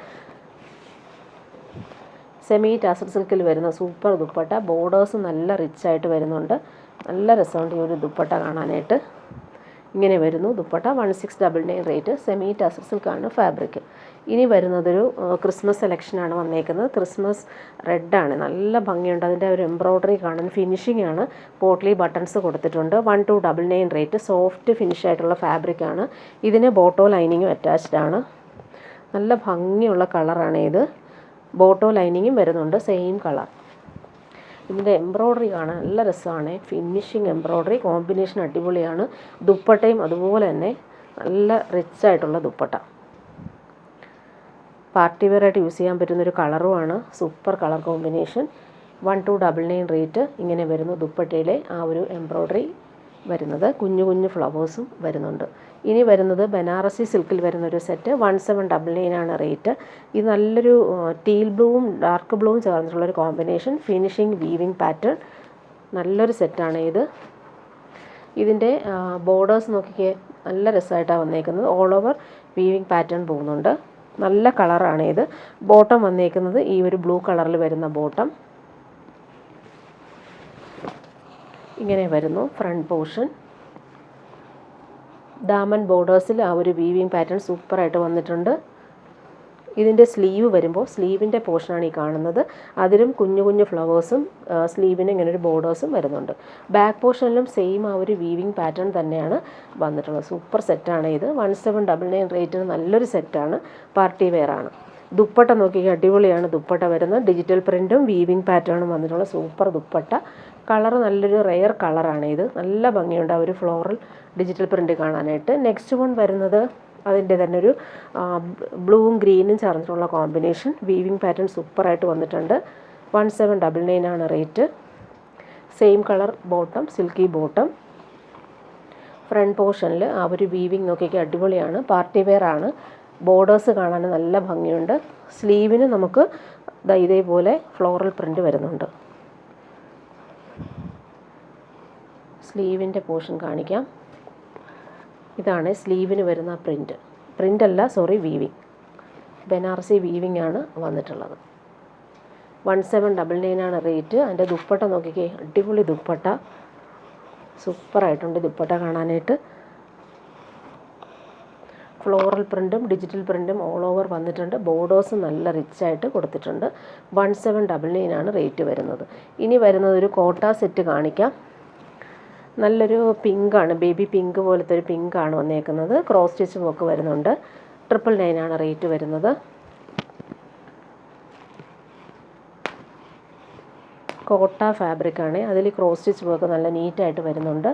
സെമി ടാസർ സിൽക്കിൽ വരുന്ന സൂപ്പർ ദുപ്പട്ട. ബോർഡേഴ്സ് നല്ല റിച്ചായിട്ട് വരുന്നുണ്ട്. നല്ല രസമുണ്ട് ഈ ഒരു ദുപ്പട്ട കാണാനായിട്ട്. ഇങ്ങനെ വരുന്നു ദുപ്പട്ട. 1699 റേറ്റ്. സെമി ടാസർ സിൽക്കാണ് ഫാബ്രിക്. ഇനി വരുന്നതൊരു ക്രിസ്മസ് സെലക്ഷനാണ് വന്നേക്കുന്നത്. ക്രിസ്മസ് റെഡാണ്, നല്ല ഭംഗിയുണ്ട്. അതിൻ്റെ ഒരു എംബ്രോയ്ഡറി കാണാൻ ഫിനിഷിംഗ് ആണ്. പോട്ട്ലി ബട്ടൺസ് കൊടുത്തിട്ടുണ്ട്. 1299 റേറ്റ്. സോഫ്റ്റ് ഫിനിഷ് ആയിട്ടുള്ള ഫാബ്രിക്കാണ്. ഇതിന് ബോട്ടോ ലൈനിങ്ങും അറ്റാച്ച്ഡ് ആണ്. നല്ല ഭംഗിയുള്ള കളറാണ് ഇത്. ബോട്ടോ ലൈനിങ്ങും വരുന്നുണ്ട്, സെയിം കളർ. ഇതിൻ്റെ എംബ്രോയ്ഡറി കാണാൻ നല്ല രസമാണ്. ഫിനിഷിങ് എംബ്രോയ്ഡറി കോമ്പിനേഷൻ അടിപൊളിയാണ്. ദുപ്പട്ടയും അതുപോലെ തന്നെ നല്ല റിച്ചായിട്ടുള്ള ദുപ്പട്ട. പാർട്ടി വെയർ ആയിട്ട് യൂസ് ചെയ്യാൻ പറ്റുന്നൊരു കളറുമാണ്. Super colour combination. 1299 റേറ്റ്. ഇങ്ങനെ വരുന്നു ദുപ്പട്ടയിലെ ആ ഒരു എംബ്രോയ്ഡറി വരുന്നത്. കുഞ്ഞു കുഞ്ഞു ഫ്ലവേഴ്സും വരുന്നുണ്ട്. ഇനി വരുന്നത് ബനാറസി സിൽക്കിൽ വരുന്നൊരു സെറ്റ്. 1799 ആണ് റേറ്റ്. ഇത് നല്ലൊരു ടീൽ ബ്ലൂവും ഡാർക്ക് ബ്ലൂവും ചേർന്നിട്ടുള്ളൊരു കോമ്പിനേഷൻ. Finishing weaving pattern. നല്ലൊരു സെറ്റാണ് ഇത്. ഇതിൻ്റെ ബോർഡേഴ്സ് നോക്കിക്കേ, നല്ല രസമായിട്ടാണ് വന്നേക്കുന്നത്. ഓൾ ഓവർ വീവിങ് പാറ്റേൺ പോകുന്നുണ്ട്. നല്ല കളറാണ് ഇത്. ബോട്ടം വന്നേക്കുന്നത് ഈ ഒരു ബ്ലൂ കളറിൽ വരുന്ന ബോട്ടം. ഇങ്ങനെ വരുന്നു ഫ്രണ്ട് പോർഷൻ. ദാമൻ ബോർഡേഴ്സിൽ ആ ഒരു വീവിങ് പാറ്റേൺ സൂപ്പറായിട്ട് വന്നിട്ടുണ്ട്. ഇതിൻ്റെ സ്ലീവ് വരുമ്പോൾ സ്ലീവിൻ്റെ പോർഷനാണ് ഈ കാണുന്നത്. അതിലും കുഞ്ഞു കുഞ്ഞു ഫ്ലവേഴ്സും സ്ലീവിന് ഇങ്ങനെ ഒരു ബോർഡേഴ്സും വരുന്നുണ്ട്. ബാക്ക് പോർഷനിലും സെയിം ആ ഒരു വീവിങ് പാറ്റേൺ തന്നെയാണ് വന്നിട്ടുള്ളത്. സൂപ്പർ സെറ്റാണ് ഇത്. 1799 റേറ്റിന് നല്ലൊരു സെറ്റാണ്. പാർട്ടി വെയർ ആണ്. ദുപ്പട്ട നോക്കി അടിപൊളിയാണ് ദുപ്പട്ട വരുന്നത്. ഡിജിറ്റൽ പ്രിൻറ്റും വീവിങ് പാറ്റേണും വന്നിട്ടുള്ള സൂപ്പർ ദുപ്പട്ട. കളർ നല്ലൊരു റെയർ കളറാണ് ഇത്. നല്ല ഭംഗിയുണ്ട് ആ ഒരു ഫ്ലോറൽ ഡിജിറ്റൽ പ്രിൻറ്റ് കാണാനായിട്ട്. നെക്സ്റ്റ് വൺ വരുന്നത് അതിൻ്റെ തന്നെ ഒരു ബ്ലൂവും ഗ്രീനും ചേർന്നിട്ടുള്ള കോമ്പിനേഷൻ. വീവിങ് പാറ്റേൺ സൂപ്പറായിട്ട് വന്നിട്ടുണ്ട്. 1799 ആണ് rate. Same colour bottom, silky bottom. Front പോർഷനിൽ ആ ഒരു വീവിങ് നോക്കിയൊക്കെ അടിപൊളിയാണ്. പാർട്ടി വെയർ ആണ്. ബോർഡേഴ്സ് കാണാൻ നല്ല ഭംഗിയുണ്ട്. സ്ലീവിന് നമുക്ക് ഇതേപോലെ ഫ്ലോറൽ പ്രിൻറ്റ് വരുന്നുണ്ട്. സ്ലീവിൻ്റെ പോർഷൻ കാണിക്കാം. ഇതാണ് സ്ലീവിന് വരുന്ന വീവിങ്. ബനാറസി വീവിങ് ആണ് വന്നിട്ടുള്ളത്. 1799 ആണ് റേറ്റ്. അതിൻ്റെ ദുപ്പട്ട നോക്കിക്കേ, അടിപൊളി ദുപ്പട്ട. സൂപ്പറായിട്ടുണ്ട് ദുപ്പട്ട കാണാനായിട്ട്. ഫ്ലോറൽ പ്രിൻറ്റും ഡിജിറ്റൽ പ്രിൻറ്റും ഓൾ ഓവർ വന്നിട്ടുണ്ട്. ബോർഡേഴ്സ് നല്ല റിച്ചായിട്ട് കൊടുത്തിട്ടുണ്ട്. 1799 ആണ് റേറ്റ് വരുന്നത്. ഇനി വരുന്നത് ഒരു കോട്ട സെറ്റ് കാണിക്കാം. നല്ലൊരു പിങ്കാണ്, ബേബി പിങ്ക് പോലത്തെ ഒരു പിങ്കാണ് വന്നേക്കുന്നത്. ക്രോസ് സ്റ്റിച്ച് വർക്ക് വരുന്നുണ്ട്. 999 ആണ് റേറ്റ് വരുന്നത്. കോട്ട ഫാബ്രിക്കാണ്. അതിൽ ക്രോസ് സ്റ്റിച്ച് വർക്ക് നല്ല നീറ്റായിട്ട് വരുന്നുണ്ട്.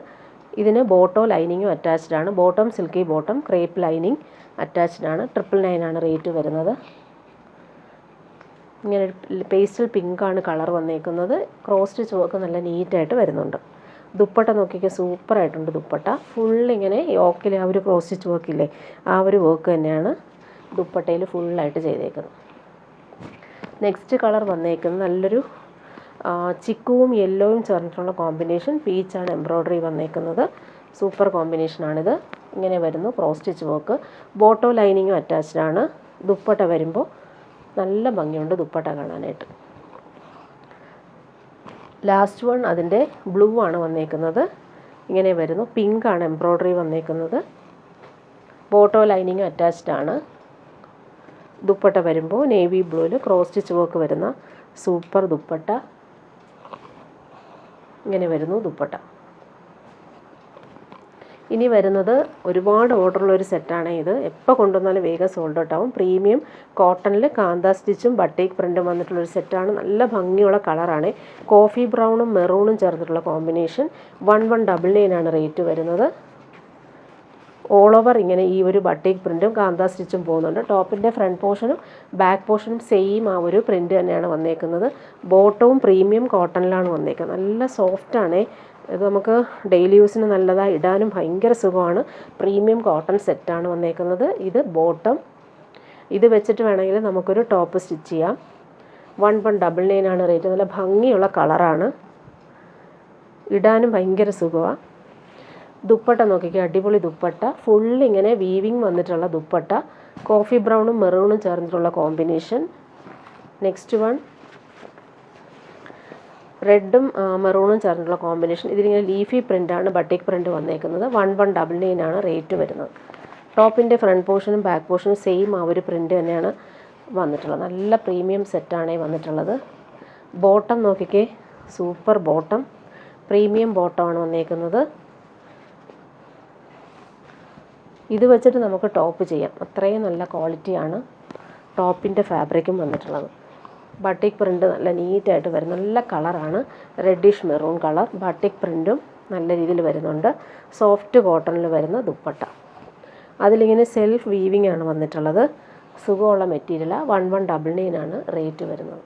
ഇതിന് ബോട്ടോ ലൈനിങ്ങും അറ്റാച്ച്ഡ് ആണ്. Bottom silky bottom, crepe lining attached ആണ്. 999 ആണ് റേറ്റ് വരുന്നത്. ഇങ്ങനെ പേസ്റ്റൽ പിങ്കാണ് കളർ വന്നേക്കുന്നത്. ക്രോസ് സ്റ്റിച്ച് വർക്ക് നല്ല നീറ്റായിട്ട് വരുന്നുണ്ട്. ദുപ്പട്ട നോക്കിയൊക്കെ സൂപ്പറായിട്ടുണ്ട് ദുപ്പട്ട. ഫുള്ളിങ്ങനെ യോക്കിൽ ആ ഒരു ക്രോസ് സ്റ്റിച്ച് വർക്കില്ലേ, ആ ഒരു വർക്ക് തന്നെയാണ് ദുപ്പട്ടയിൽ ഫുള്ളായിട്ട് ചെയ്തേക്കുന്നത്. നെക്സ്റ്റ് കളർ വന്നേക്കുന്നത് നല്ലൊരു ചിക്കുവും യെല്ലോയും ചേർന്നിട്ടുള്ള കോമ്പിനേഷൻ. പീച്ചാണ് എംബ്രോയ്ഡറി വന്നേക്കുന്നത്. സൂപ്പർ കോമ്പിനേഷനാണിത്. ഇങ്ങനെ വരുന്നു ക്രോസ് സ്റ്റിച്ച് വർക്ക്. ബോട്ടോ ലൈനിങ്ങും അറ്റാച്ച്ഡ് ആണ്. ദുപ്പട്ട വരുമ്പോൾ നല്ല ഭംഗിയുണ്ട് ദുപ്പട്ട കാണാനായിട്ട്. ലാസ്റ്റ് വൺ അതിൻ്റെ ബ്ലൂ ആണ് വന്നേക്കുന്നത്. ഇങ്ങനെ വരുന്നു. പിങ്കാണ് എംബ്രോയ്ഡറി വന്നേക്കുന്നത്. ബോട്ടോ ലൈനിങ്ങും അറ്റാച്ച്ഡ് ആണ്. ദുപ്പട്ട വരുമ്പോൾ നേവി ബ്ലൂവിൽ ക്രോസ് സ്റ്റിച്ച് വർക്ക് വരുന്ന സൂപ്പർ ദുപ്പട്ട. ഇങ്ങനെ വരുന്നു ദുപ്പട്ട. ഇനി വരുന്നത് ഒരുപാട് ഓർഡറുള്ള ഒരു സെറ്റാണ് ഇത്. എപ്പോൾ കൊണ്ടുവന്നാലും വേഗം സോൾഡ് ഔട്ട് ആവും. പ്രീമിയം കോട്ടണിൽ കാന്ത സ്റ്റിച്ചും ബട്ടീക് പ്രിൻറ്റും വന്നിട്ടുള്ളൊരു സെറ്റാണ്. നല്ല ഭംഗിയുള്ള കളറാണ്. കോഫി ബ്രൗണും മെറൂണും ചേർന്നിട്ടുള്ള കോമ്പിനേഷൻ. 1199 ആണ് റേറ്റ് വരുന്നത്. ഓൾ ഓവർ ഇങ്ങനെ ഈ ഒരു ബട്ടീക് പ്രിൻറ്റും കാന്ത സ്റ്റിച്ചും പോകുന്നുണ്ട്. ടോപ്പിൻ്റെ ഫ്രണ്ട് പോർഷനും ബാക്ക് പോർഷനും സെയിം ആ ഒരു പ്രിൻറ്റ് തന്നെയാണ് വന്നേക്കുന്നത്. ബോട്ടവും പ്രീമിയം കോട്ടണിലാണ് വന്നേക്കുന്നത്. നല്ല സോഫ്റ്റാണ് ഇത്. നമുക്ക് ഡെയിലി യൂസിന് നല്ലതാണ്. ഇടാനും ഭയങ്കര സുഖമാണ്. പ്രീമിയം കോട്ടൺ സെറ്റാണ് വന്നേക്കുന്നത്. ഇത് ബോട്ടം. ഇത് വെച്ചിട്ട് വേണമെങ്കിൽ നമുക്കൊരു ടോപ്പ് സ്റ്റിച്ച് ചെയ്യാം. 1199 ആണ് റേറ്റ്. നല്ല ഭംഗിയുള്ള കളറാണ്. ഇടാനും ഭയങ്കര സുഖമാണ്. ദുപ്പട്ട നോക്കിക്കുക, അടിപൊളി ദുപ്പട്ട. ഫുള്ളിങ്ങനെ വീവിങ് വന്നിട്ടുള്ള ദുപ്പട്ട. കോഫി ബ്രൗണും മെറൂണും ചേർന്നിട്ടുള്ള കോമ്പിനേഷൻ. നെക്സ്റ്റ് വൺ റെഡും മെറൂണും ചേർന്നുള്ള കോമ്പിനേഷൻ. ഇതിലിങ്ങനെ ലീഫി പ്രിൻ്റാണ് ബട്ടിക് പ്രിൻ്റ് വന്നേക്കുന്നത്. 1199 ആണ് റേറ്റ് വരുന്നത്. ടോപ്പിൻ്റെ ഫ്രണ്ട് പോർഷനും ബാക്ക് പോർഷനും സെയിം ആ ഒരു പ്രിൻ്റ് തന്നെയാണ് വന്നിട്ടുള്ളത്. നല്ല പ്രീമിയം സെറ്റാണ് ഈ വന്നിട്ടുള്ളത്. ബോട്ടം നോക്കിക്കേ, സൂപ്പർ ബോട്ടം, പ്രീമിയം ബോട്ടമാണ് വന്നേക്കുന്നത്. ഇത് വെച്ചിട്ട് നമുക്ക് ടോപ്പ് ചെയ്യാം, അത്രയും നല്ല ക്വാളിറ്റിയാണ് ടോപ്പിൻ്റെ ഫാബ്രിക്കും വന്നിട്ടുള്ളത്. ബട്ടിക് പ്രിൻ്റ് നല്ല നീറ്റായിട്ട് വരും, നല്ല കളറാണ്, റെഡിഷ് മെറൂൺ കളർ. ബട്ടിക് പ്രിൻറ്റും നല്ല രീതിയിൽ വരുന്നുണ്ട്. സോഫ്റ്റ് കോട്ടണിൽ വരുന്ന ദുപ്പട്ട, അതിലിങ്ങനെ സെൽഫ് വീവിങ് ആണ് വന്നിട്ടുള്ളത്. സുഖമുള്ള മെറ്റീരിയലാണ്. 1199 ആണ് റേറ്റ് വരുന്നത്.